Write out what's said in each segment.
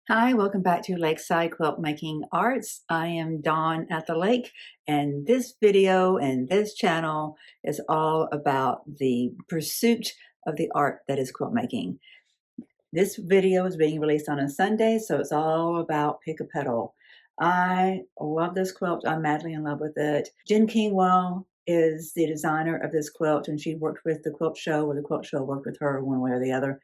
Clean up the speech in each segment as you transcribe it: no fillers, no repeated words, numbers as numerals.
Hi, welcome back to Lakeside Quilt Making Arts. I am Dawn at the lake, and this video and this channel is all about the pursuit of the art that is quilt making. This video is being released on a Sunday, so it's all about Pick A Petal. I love this quilt. I'm madly in love with it. Jen Kingwell is the designer of this quilt, and she worked with the quilt show, or the quilt show worked with her one way or the other.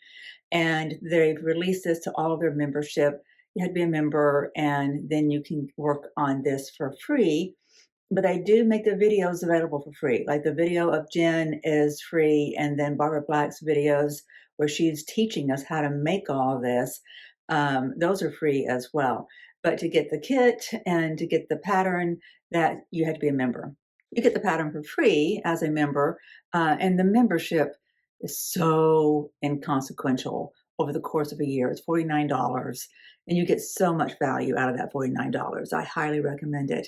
And they've released this to all of their membership. You had to be a member, and then you can work on this for free. But they do make the videos available for free. Like the video of Jen is free, and then Barbara Black's videos where she's teaching us how to make all this, those are free as well. But to get the kit and to get the pattern, that you had to be a member. You get the pattern for free as a member, and the membership is so inconsequential over the course of a year. It's $49, and you get so much value out of that $49. I highly recommend it.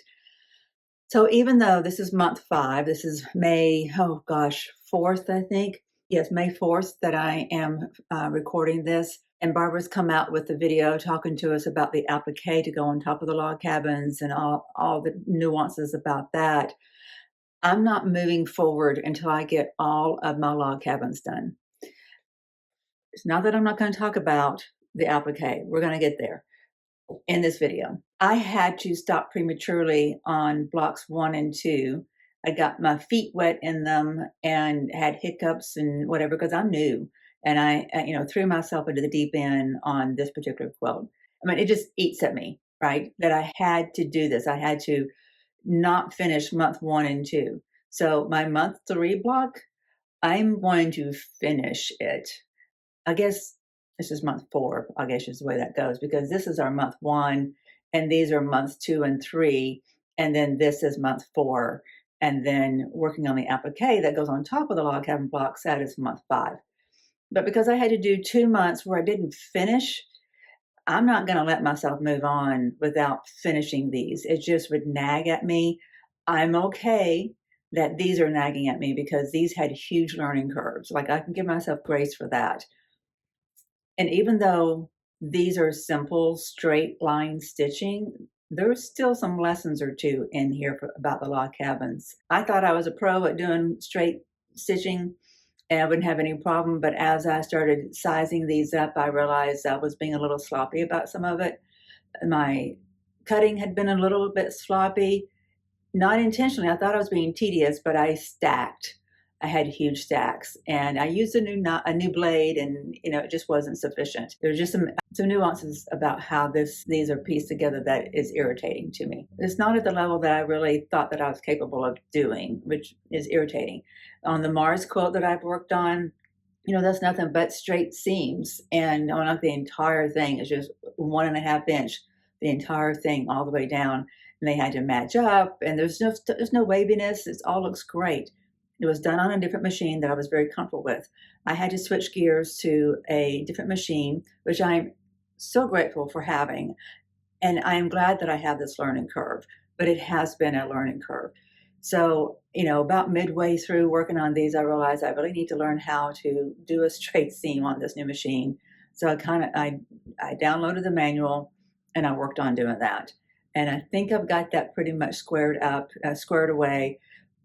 So even though this is month 5, this is May, 4th, I think. Yes, May 4th that I am recording this. And Barbara's come out with the video talking to us about the applique to go on top of the log cabins and all the nuances about that. I'm not moving forward until I get all of my log cabins done. It's not that I'm not going to talk about the applique. We're going to get there in this video. I had to stop prematurely on blocks 1 and 2. I got my feet wet in them and had hiccups and whatever because I'm new, and I threw myself into the deep end on this particular quilt. I mean, it just eats at me, right? That I had to do this. I had to not finish month 1 and 2. So my month 3 block, I'm going to finish it. I guess this is month 4, I guess is the way that goes, because this is our month 1, and these are months 2 and 3, and then this is month 4, and then working on the applique that goes on top of the log cabin blocks, that is month 5. But because I had to do 2 months where I didn't finish, I'm not going to let myself move on without finishing these. It just would nag at me. I'm okay that these are nagging at me because these had huge learning curves. Like, I can give myself grace for that. And even though these are simple straight line stitching, there's still some lessons or two in here about the log cabins. I thought I was a pro at doing straight stitching and I wouldn't have any problem, but as I started sizing these up, I realized I was being a little sloppy about some of it. My cutting had been a little bit sloppy, not intentionally. I thought I was being tedious, but I stacked. I had huge stacks, and I used a new blade, and it just wasn't sufficient. There were just some nuances about how these are pieced together that is irritating to me. It's not at the level that I really thought that I was capable of doing, which is irritating. On the Mars quilt that I've worked on, that's nothing but straight seams, and on the entire thing is just 1.5 inch, the entire thing all the way down, and they had to match up, and there's no waviness. It all looks great. It was done on a different machine that I was very comfortable with. I had to switch gears to a different machine, which I'm so grateful for having. And I am glad that I have this learning curve, but it has been a learning curve. So, about midway through working on these, I realized I really need to learn how to do a straight seam on this new machine. So I downloaded the manual and I worked on doing that. And I think I've got that pretty much squared away.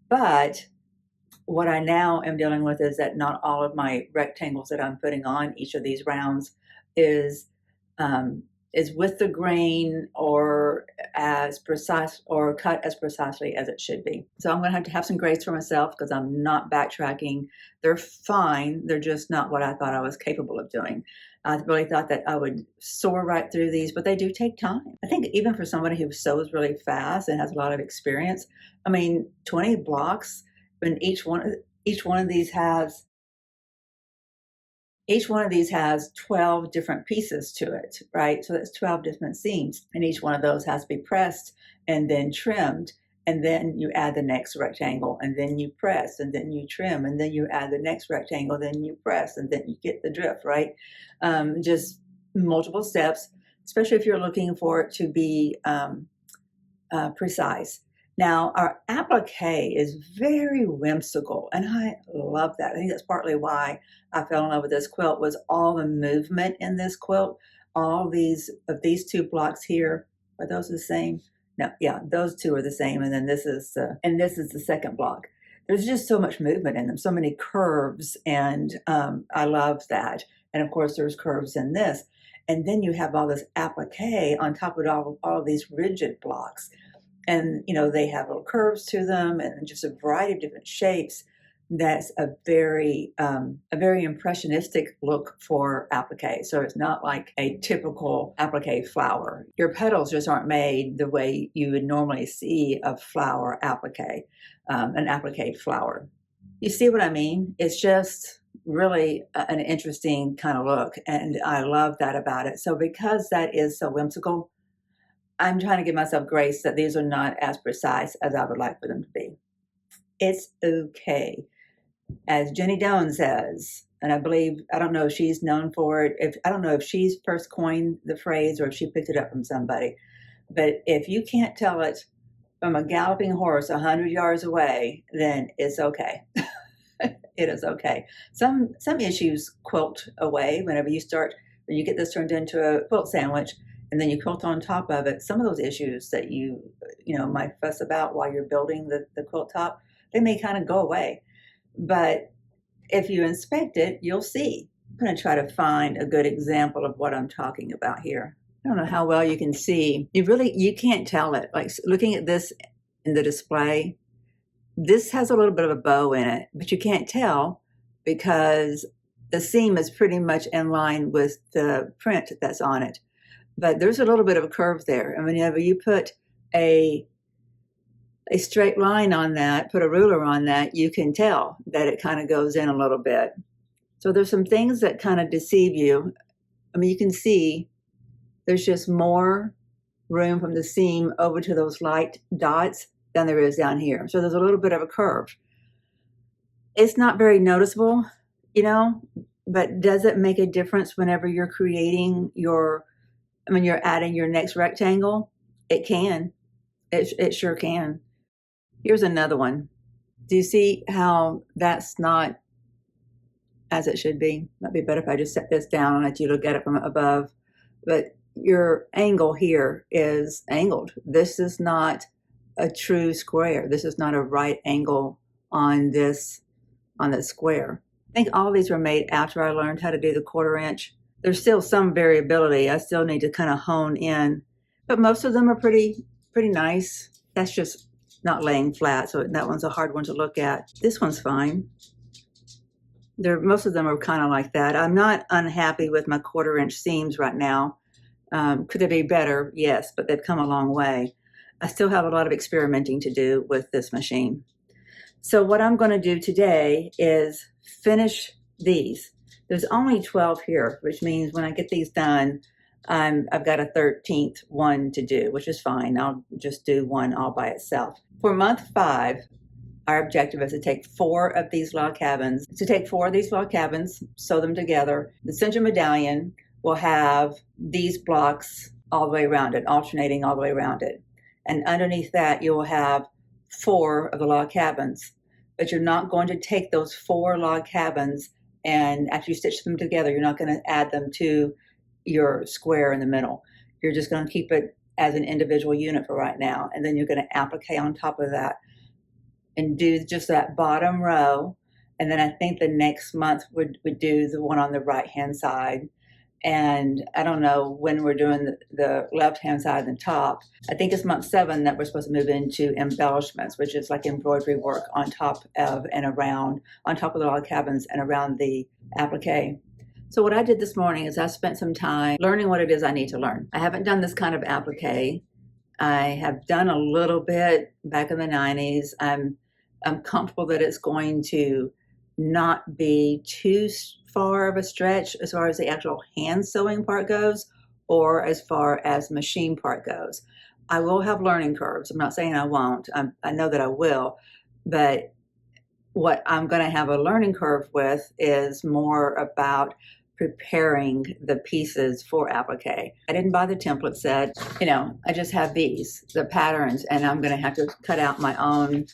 But what I now am dealing with is that not all of my rectangles that I'm putting on each of these rounds is with the grain or as precise or cut as precisely as it should be. So I'm going to have some grace for myself because I'm not backtracking. They're fine. They're just not what I thought I was capable of doing. I really thought that I would soar right through these, but they do take time. I think even for somebody who sews really fast and has a lot of experience, 20 blocks, and each one of these has 12 different pieces to it, right? So that's 12 different seams, and each one of those has to be pressed and then trimmed, and then you add the next rectangle, and then you press, and then you trim, and then you add the next rectangle, then you press, and then you get the drift, right? Just multiple steps, especially if you're looking for it to be precise. Now, our applique is very whimsical, and I love that. I think that's partly why I fell in love with this quilt, was all the movement in this quilt. all these two blocks here, are those the same? No, yeah, those two are the same, and then this is the second block. There's just so much movement in them, so many curves, and I love that. And of course, there's curves in this, and then you have all this applique on top of all of these rigid blocks, and you know they have little curves to them, and just a variety of different shapes. That's a very impressionistic look for applique. So it's not like a typical applique flower. Your petals just aren't made the way you would normally see a flower applique, an applique flower. You see what I mean? It's just really an interesting kind of look, and I love that about it. So because that is so whimsical, I'm trying to give myself grace that these are not as precise as I would like for them to be. It's okay. As Jenny Doan says, and I don't know if she's known for it, I don't know if she's first coined the phrase or if she picked it up from somebody, but if you can't tell it from a galloping horse 100 yards away, then it's okay. It is okay. Some issues quilt away when you get this turned into a quilt sandwich and then you quilt on top of it. Some of those issues that you might fuss about while you're building the quilt top, they may kind of go away. But if you inspect it, you'll see. I'm going to try to find a good example of what I'm talking about here. I don't know how well you can see. You can't tell it. Like looking at this in the display, this has a little bit of a bow in it, but you can't tell because the seam is pretty much in line with the print that's on it. But there's a little bit of a curve there. And whenever you put a straight line on that, put a ruler on that, you can tell that it kind of goes in a little bit. So there's some things that kind of deceive you. I mean, you can see there's just more room from the seam over to those light dots than there is down here. So there's a little bit of a curve. It's not very noticeable, but does it make a difference whenever you're creating you're adding your next rectangle? It can. It sure can. Here's another one. Do you see how that's not as it should be? Might be better if I just set this down and let you look at it from above. But your angle here is angled. This is not a true square. This is not a right angle on this square. I think all these were made after I learned how to do the 1/4 inch. There's still some variability. I still need to kind of hone in, but most of them are pretty nice. That's just not laying flat, so that one's a hard one to look at. This one's fine. Most of them are kind of like that. I'm not unhappy with my 1/4 inch seams right now. Could they be better? Yes, but they've come a long way. I still have a lot of experimenting to do with this machine. So what I'm going to do today is finish these. There's only 12 here, which means when I get these done, I've got a 13th one to do, which is fine. I'll just do one all by itself. For month 5, our objective is to take 4 of these log cabins, sew them together. The center medallion will have these blocks all the way around it, alternating all the way around it. And underneath that, you will have 4 of the log cabins. But you're not going to take those 4 log cabins and after you stitch them together, you're not going to add them to your square in the middle. You're just going to keep it as an individual unit for right now. And then you're going to applique on top of that and do just that bottom row. And then I think the next month would do the one on the right-hand side. And I don't know when we're doing the left-hand side and the top. I think it's month 7 that we're supposed to move into embellishments, which is like embroidery work on top of the log cabins and around the applique. So what I did this morning is I spent some time learning what it is I need to learn. I haven't done this kind of applique. I have done a little bit back in the 90s. I'm comfortable that it's going to not be too far of a stretch as far as the actual hand sewing part goes or as far as machine part goes. I will have learning curves. I'm not saying I won't. I know that I will, but what I'm going to have a learning curve with is more about preparing the pieces for applique. I didn't buy the template set. I just have the patterns, and I'm going to have to cut out my own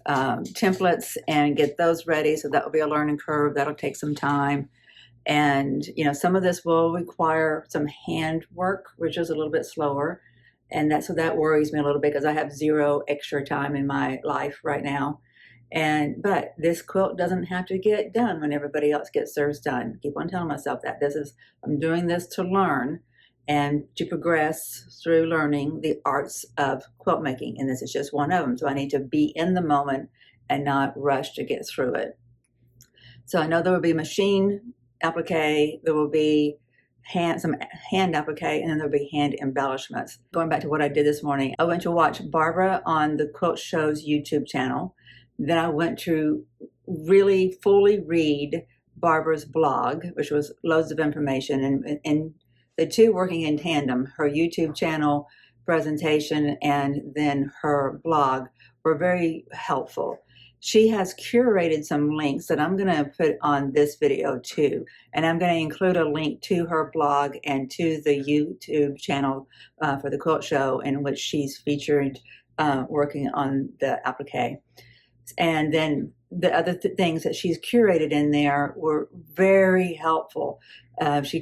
templates and get those ready. So that will be a learning curve. That'll take some time. And, some of this will require some hand work, which is a little bit slower. And so that worries me a little bit because I have zero extra time in my life right now. But this quilt doesn't have to get done when everybody else gets theirs done. I keep on telling myself that I'm doing this to learn and to progress through learning the arts of quilt making. And this is just one of them. So I need to be in the moment and not rush to get through it. So I know there will be machine applique, there will be some hand applique, and then there'll be hand embellishments. Going back to what I did this morning, I went to watch Barbara on the Quilt Show's YouTube channel. Then I went to really fully read Barbara's blog, which was loads of information, and the two working in tandem, her YouTube channel presentation and then her blog, were very helpful. She has curated some links that I'm going to put on this video too. And I'm going to include a link to her blog and to the YouTube channel for the Quilt Show, in which she's featured working on the applique. And then the other things that she's curated in there were very helpful. She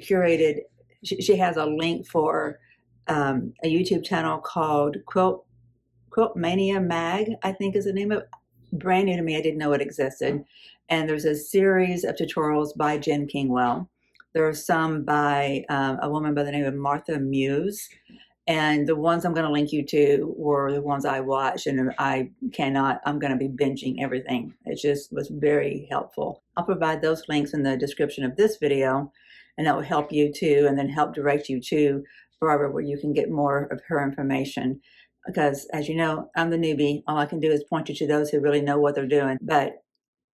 has a link for a YouTube channel called Quiltmaniamag, I think is the name of it. Brand new to me, I didn't know it existed. And there's a series of tutorials by Jen Kingwell. There are some by a woman by the name of Martha Mews. And the ones I'm going to link you to were the ones I watched, and I'm going to be binging everything. It just was very helpful. I'll provide those links in the description of this video, and that will help you too, and then help direct you to Barbara, where you can get more of her information. Because as you know, I'm the newbie. All I can do is point you to those who really know what they're doing. But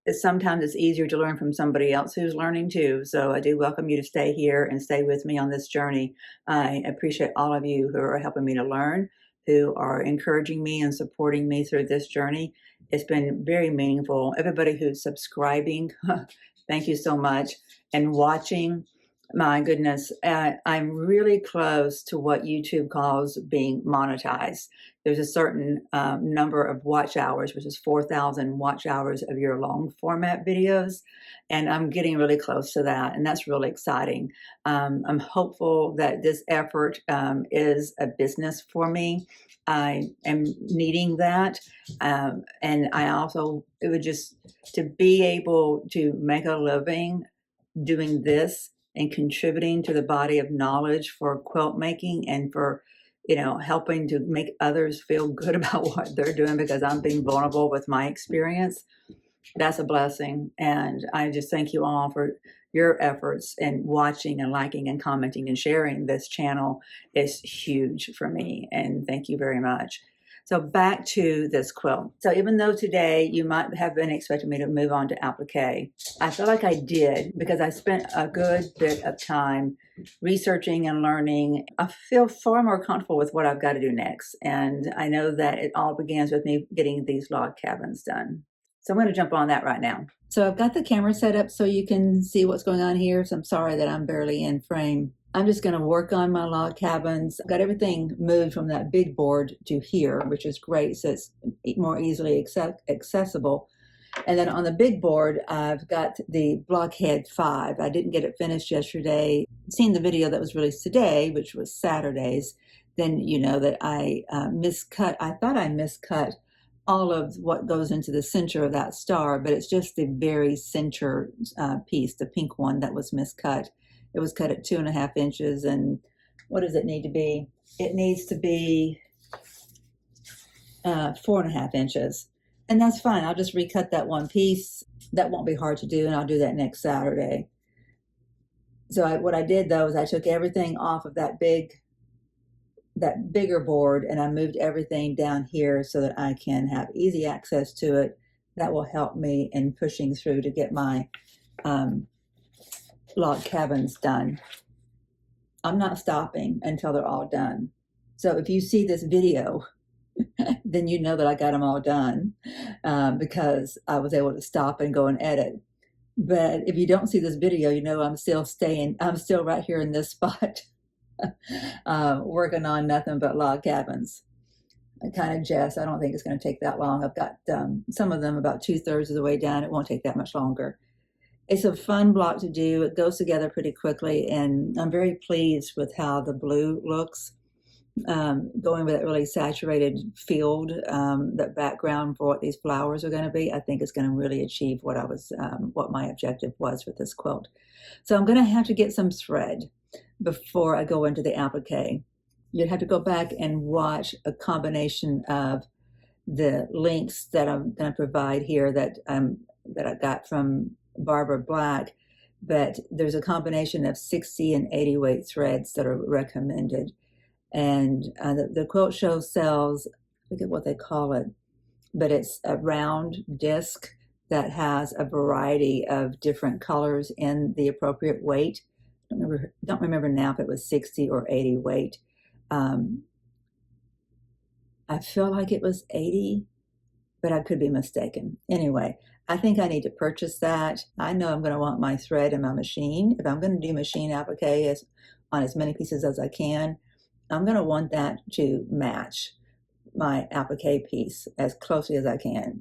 sometimes it's easier to learn from somebody else who's learning too. So I do welcome you to stay here and stay with me on this journey. I appreciate all of you who are helping me to learn, who are encouraging me and supporting me through this journey. It's been very meaningful. Everybody who's subscribing, thank you so much. And watching, my goodness, I'm really close to what YouTube calls being monetized. There's a certain number of watch hours, which is 4,000 watch hours of your long format videos. And I'm getting really close to that. And that's really exciting. I'm hopeful that this effort is a business for me. I am needing that. And I also, it would just, to be able to make a living doing this and contributing to the body of knowledge for quilt making and for, helping to make others feel good about what they're doing because I'm being vulnerable with my experience. That's a blessing. And I just thank you all for your efforts and watching and liking and commenting and sharing this channel is huge for me. And thank you very much. So back to this quilt. So even though today you might have been expecting me to move on to applique, I feel like I did because I spent a good bit of time researching and learning. I feel far more comfortable with what I've got to do next. And I know that it all begins with me getting these log cabins done. So I'm going to jump on that right now. So I've got the camera set up so you can see what's going on here. So I'm sorry that I'm barely in frame. I'm just going to work on my log cabins. I've got everything moved from that big board to here, which is great. So it's more easily accessible. And then on the big board, I've got the Blockhead 5. I didn't get it finished yesterday. Seeing the video that was released today, which was Saturday's, then you know that I miscut. I thought I miscut all of what goes into the center of that star, but it's just the very center piece, the pink one, that was miscut. It was cut at 2.5 inches, and what does it need to be? It needs to be 4.5 inches, and that's fine. I'll just recut that one piece. That won't be hard to do, and I'll do that next Saturday. So what I did though is I took everything off of that bigger board, and I moved everything down here so that I can have easy access to it. That will help me in pushing through to get my log cabins done. I'm not stopping until they're all done. So if you see this video, then you know that I got them all done because I was able to stop and go and edit. But if you don't see this video, you know I'm still right here in this spot working on nothing but log cabins. I kind of jest, I don't think it's going to take that long. I've got some of them about 2/3 of the way down. It won't take that much longer. It's a fun block to do. It goes together pretty quickly, and I'm very pleased with how the blue looks. Going with that really saturated field, that background for what these flowers are going to be, I think is going to really achieve what my objective was with this quilt. So I'm going to have to get some thread before I go into the applique. You'd have to go back and watch a combination of the links that I'm going to provide here that I got from Barbara Black, but there's a combination of 60 and 80 weight threads that are recommended. And the quilt show sells, I forget what they call it, but it's a round disc that has a variety of different colors in the appropriate weight. Don't remember now if it was 60 or 80 weight. I feel like it was 80, but I could be mistaken. Anyway, I think I need to purchase that. I know I'm going to want my thread in my machine. If I'm going to do machine applique on as many pieces as I can, I'm going to want that to match my applique piece as closely as I can.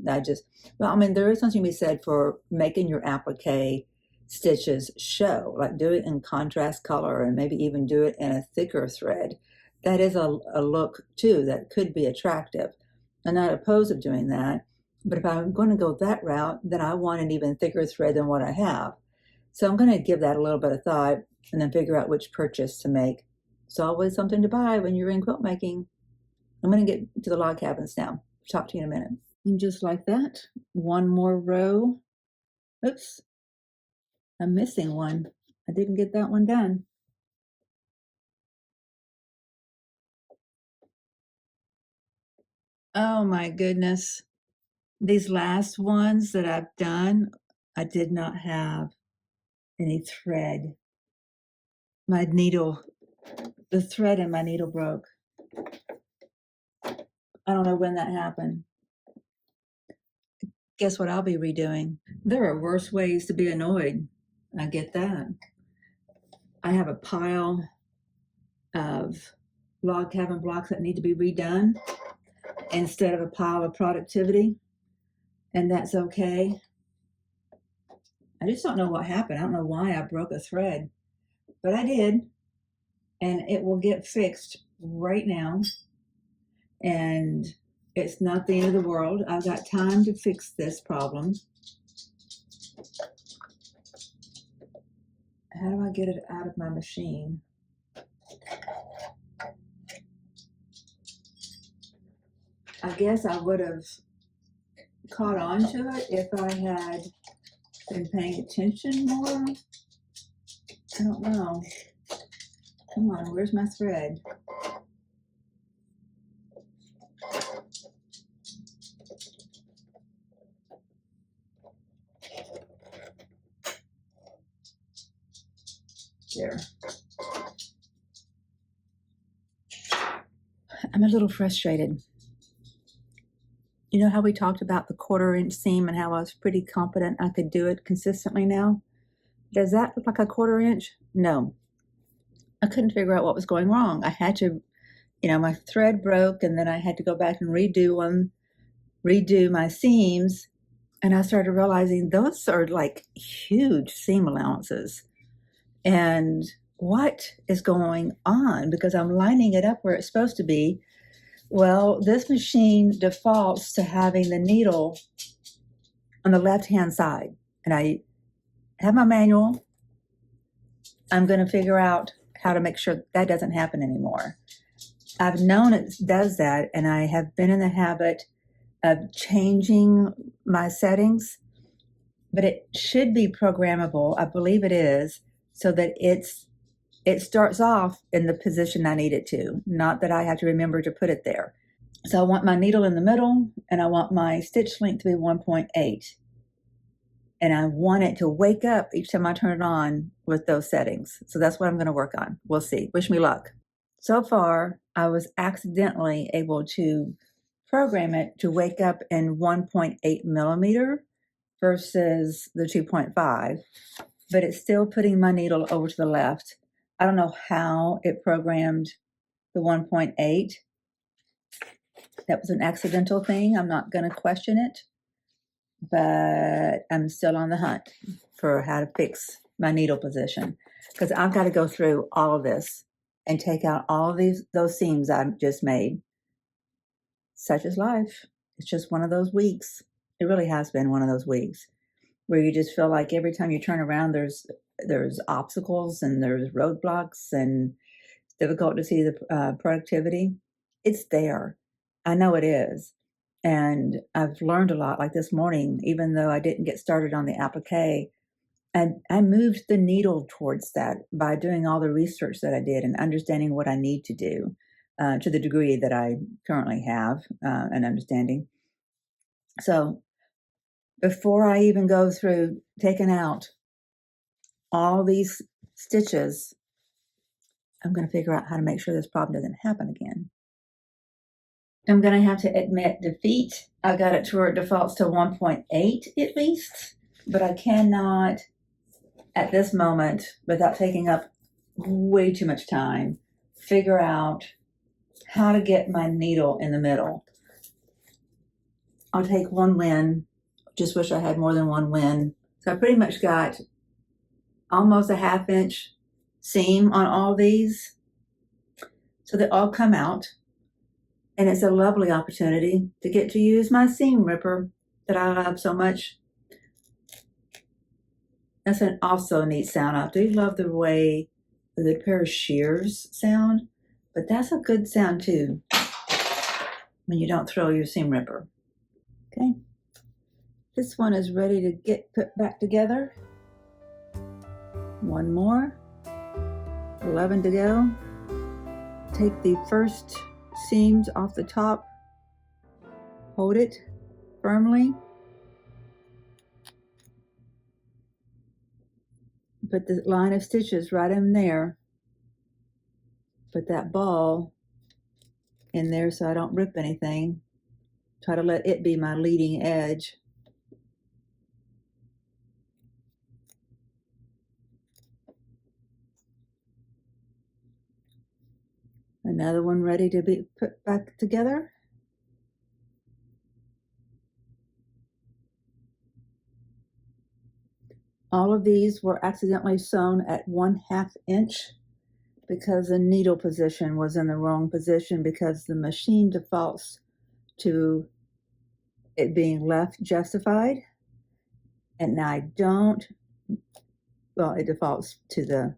Well, I mean, there is something to be said for making your applique stitches show, like do it in contrast color and maybe even do it in a thicker thread. That is a look too that could be attractive. I'm not opposed to doing that, but if I'm going to go that route, then I want an even thicker thread than what I have. So I'm going to give that a little bit of thought and then figure out which purchase to make. It's always something to buy when you're in quilt making. I'm going to get to the log cabins now. Talk to you in a minute. And just like that, one more row. Oops, I'm missing one. I didn't get that one done. Oh my goodness. These last ones that I've done, I did not have any thread. My needle, the thread in my needle broke. I don't know when that happened. Guess what I'll be redoing? There are worse ways to be annoyed. I get that. I have a pile of log cabin blocks that need to be redone instead of a pile of productivity, and that's okay. I just don't know what happened. I don't know why I broke a thread, but I did, and it will get fixed right now, and it's not the end of the world. I've got time to fix this problem. How do I get it out of my machine? I guess I would have caught on to it if I had been paying attention more. I don't know. Come on, where's my thread? There. I'm a little frustrated. You know how we talked about the 1/4 inch seam and how I was pretty confident I could do it consistently now? Does that look like a 1/4 inch? No. I couldn't figure out what was going wrong. I had to, my thread broke, and then I had to go back and redo my seams, and I started realizing those are like huge seam allowances. And what is going on? Because I'm lining it up where it's supposed to be. Well, this machine defaults to having the needle on the left-hand side. And I have my manual. I'm going to figure out how to make sure that doesn't happen anymore. I've known it does that, and I have been in the habit of changing my settings, but it should be programmable. I believe it is, so that it starts off in the position I need it to, not that I have to remember to put it there. So I want my needle in the middle, and I want my stitch length to be 1.8. And I want it to wake up each time I turn it on with those settings. So that's what I'm going to work on. We'll see. Wish me luck. So far, I was accidentally able to program it to wake up in 1.8 millimeter versus the 2.5, but it's still putting my needle over to the left. I don't know how it programmed the 1.8. That was an accidental thing. I'm not going to question it. but I'm still on the hunt for how to fix my needle position, because I've got to go through all of this and take out all of those seams I've just made. Such is life. It's just one of those weeks. It really has been one of those weeks where you just feel like every time you turn around, there's obstacles and there's roadblocks, and it's difficult to see the productivity. It's there. I know it is. And I've learned a lot. Like this morning, even though I didn't get started on the applique, and I moved the needle towards that by doing all the research that I did and understanding what I need to do to the degree that I currently have an understanding. So before I even go through taking out all these stitches, I'm going to figure out how to make sure this problem doesn't happen again. I'm going to have to admit defeat. I got it to where it defaults to 1.8 at least, but I cannot at this moment, without taking up way too much time, figure out how to get my needle in the middle. I'll take one win. Just wish I had more than one win. So I pretty much got almost a 1/2 inch seam on all these. So they all come out. And it's a lovely opportunity to get to use my seam ripper that I love so much. That's an also neat sound. I do love the way the pair of shears sound, but that's a good sound too when you don't throw your seam ripper. Okay, this one is ready to get put back together. One more, 11 to go. Take the first seams off the top, hold it firmly, put the line of stitches right in there, put that ball in there so I don't rip anything, try to let it be my leading edge. Another one ready to be put back together. All of these were accidentally sewn at 1/2 inch because the needle position was in the wrong position, because the machine defaults to it being left justified. And I don't, well, it defaults to the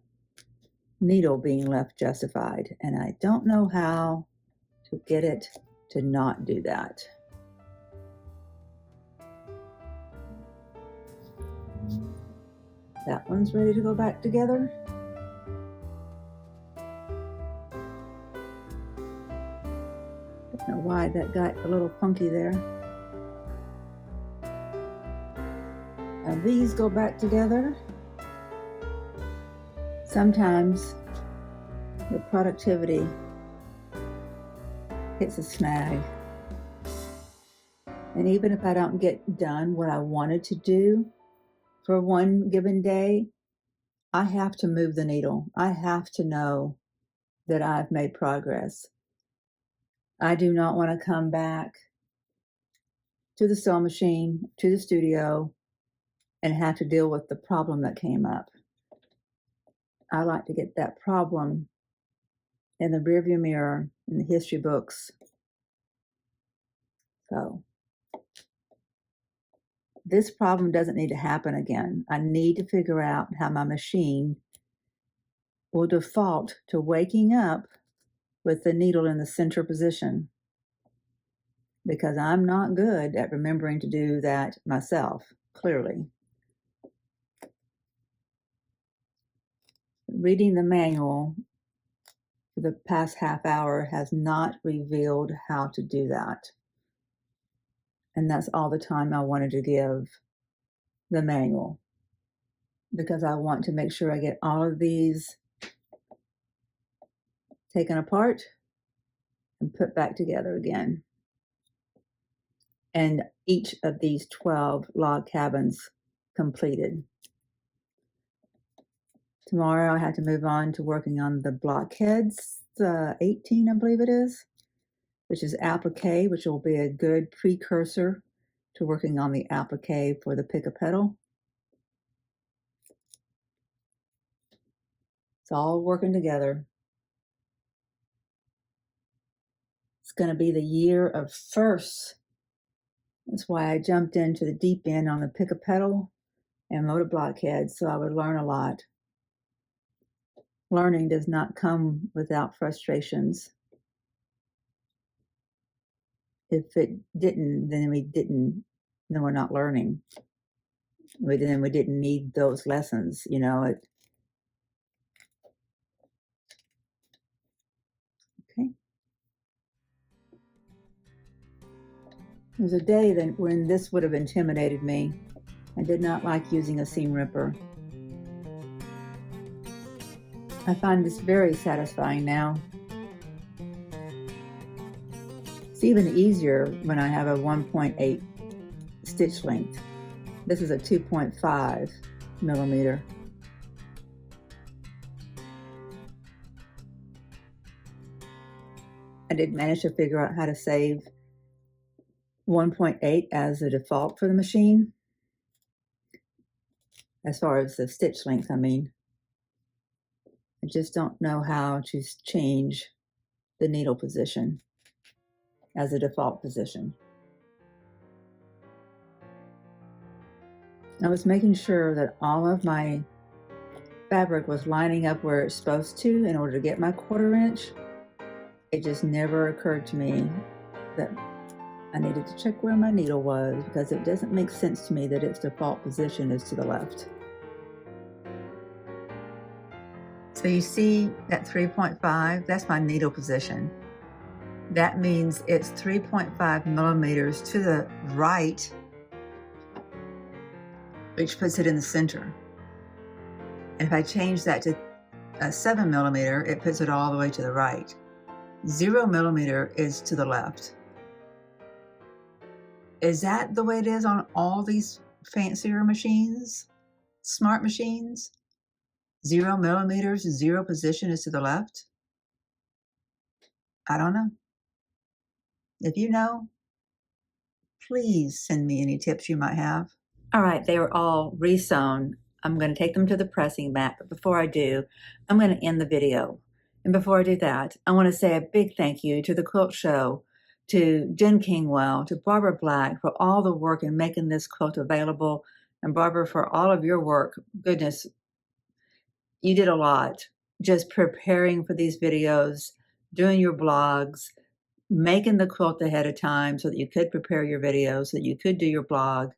needle being left justified. And I don't know how to get it to not do that. That one's ready to go back together. Don't know why that got a little funky there. Now these go back together. Sometimes the productivity hits a snag. And even if I don't get done what I wanted to do for one given day, I have to move the needle. I have to know that I've made progress. I do not want to come back to the sewing machine, to the studio, and have to deal with the problem that came up. I like to get that problem in the rearview mirror, in the history books. So this problem doesn't need to happen again. I need to figure out how my machine will default to waking up with the needle in the center position, because I'm not good at remembering to do that myself, clearly. Reading the manual for the past half hour has not revealed how to do that. And that's all the time I wanted to give the manual, because I want to make sure I get all of these taken apart and put back together again. And each of these 12 log cabins completed. Tomorrow I have to move on to working on the blockheads, 18 I believe it is, which is applique, which will be a good precursor to working on the applique for the Pick A Petal. It's all working together. It's going to be the year of firsts. That's why I jumped into the deep end on the Pick A Petal and motor blockhead, so I would learn a lot. Learning does not come without frustrations. If it didn't, then we're not learning. Then we didn't need those lessons, you know. Okay. There's a day when this would have intimidated me. I did not like using a seam ripper. I find this very satisfying now. It's even easier when I have a 1.8 stitch length. This is a 2.5 millimeter. I did manage to figure out how to save 1.8 as a default for the machine. As far as the stitch length, I mean. I just don't know how to change the needle position as a default position. I was making sure that all of my fabric was lining up where it's supposed to in order to get my 1/4 inch. It just never occurred to me that I needed to check where my needle was, because it doesn't make sense to me that its default position is to the left. So you see that 3.5, that's my needle position. That means it's 3.5 millimeters to the right, which puts it in the center. And if I change that to a 7 millimeter, it puts it all the way to the right. 0 millimeter is to the left. Is that the way it is on all these fancier machines, smart machines? 0 millimeters, 0 position is to the left? I don't know. If you know, please send me any tips you might have. All right, they are all resewn. I'm going to take them to the pressing mat, but before I do, I'm going to end the video. And before I do that, I want to say a big thank you to the Quilt Show, to Jen Kingwell, to Barbara Black for all the work in making this quilt available, and Barbara for all of your work. Goodness, you did a lot. Just preparing for these videos, doing your blogs, making the quilt ahead of time so that you could prepare your videos, so that you could do your blog.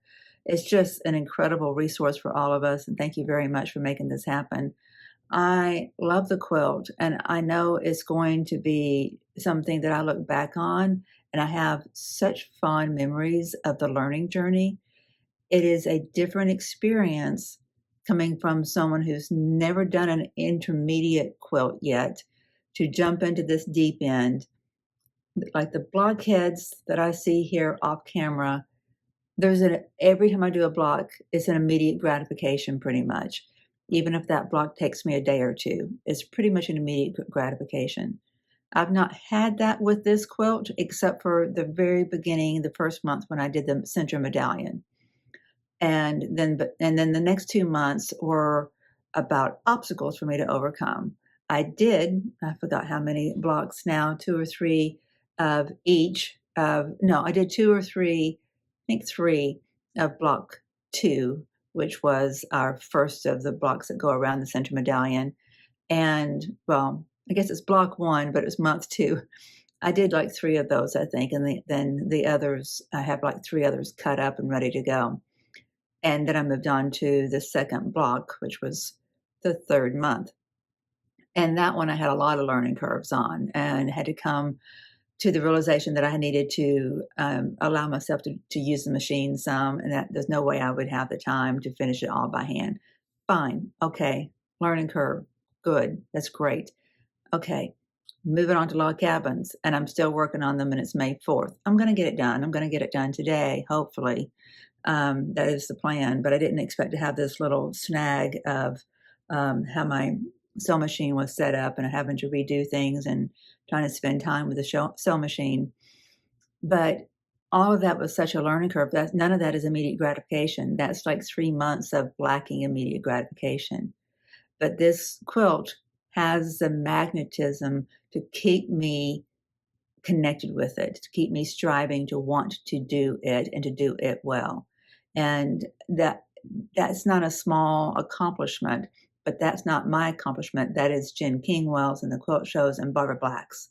It's just an incredible resource for all of us, and thank you very much for making this happen. I love the quilt, and I know it's going to be something that I look back on, and I have such fond memories of the learning journey. It is a different experience coming from someone who's never done an intermediate quilt yet to jump into this deep end. Like the blockheads that I see here off camera, every time I do a block, it's an immediate gratification pretty much. Even if that block takes me a day or two, it's pretty much an immediate gratification. I've not had that with this quilt, except for the very beginning, the first month when I did the center medallion. And then the next 2 months were about obstacles for me to overcome. I forgot how many blocks now, 2 or 3 of each. No, I did 2 or 3, I think 3 of block 2, which was our first of the blocks that go around the center medallion. And, well, I guess it's block 1, but it was month 2. I did like 3 of those, I think, and then the others, I have like 3 others cut up and ready to go. And then I moved on to the second block, which was the 3rd month. And that one I had a lot of learning curves on, and had to come to the realization that I needed to allow myself to use the machine some, and that there's no way I would have the time to finish it all by hand. Fine. Okay. Learning curve. Good. That's great. Okay. Moving on to log cabins, and I'm still working on them, and it's May 4th. I'm going to get it done. I'm going to get it done today, hopefully. That is the plan, but I didn't expect to have this little snag of how my sew machine was set up and having to redo things and trying to spend time with the sew machine. But all of that was such a learning curve. None of that is immediate gratification. That's like 3 months of lacking immediate gratification. But this quilt has the magnetism to keep me connected with it, to keep me striving to want to do it and to do it well. And that's not a small accomplishment, but that's not my accomplishment. That is Jen Kingwell's and the Quilt Shows and Barbara Black's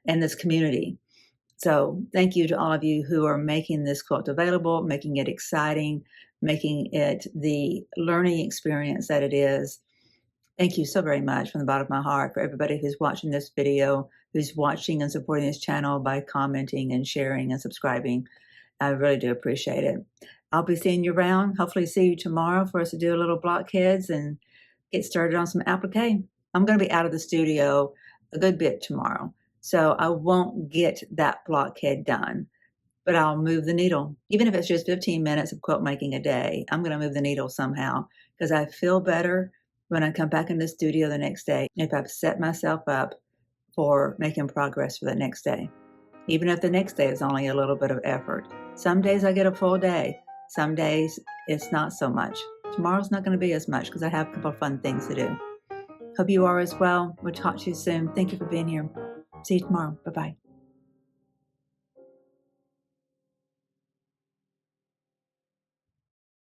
and this community. So thank you to all of you who are making this quilt available, making it exciting, making it the learning experience that it is. Thank you so very much from the bottom of my heart for everybody who's watching this video, who's watching and supporting this channel by commenting and sharing and subscribing. I really do appreciate it. I'll be seeing you around. Hopefully see you tomorrow for us to do a little blockheads and get started on some applique. I'm going to be out of the studio a good bit tomorrow, so I won't get that blockhead done, but I'll move the needle. Even if it's just 15 minutes of quilt making a day, I'm going to move the needle somehow because I feel better when I come back in the studio the next day if I've set myself up for making progress for the next day. Even if the next day is only a little bit of effort. Some days I get a full day. Some days it's not so much. Tomorrow's not going to be as much because I have a couple of fun things to do. Hope you are as well. We'll talk to you soon. Thank you for being here. See you tomorrow. Bye-bye.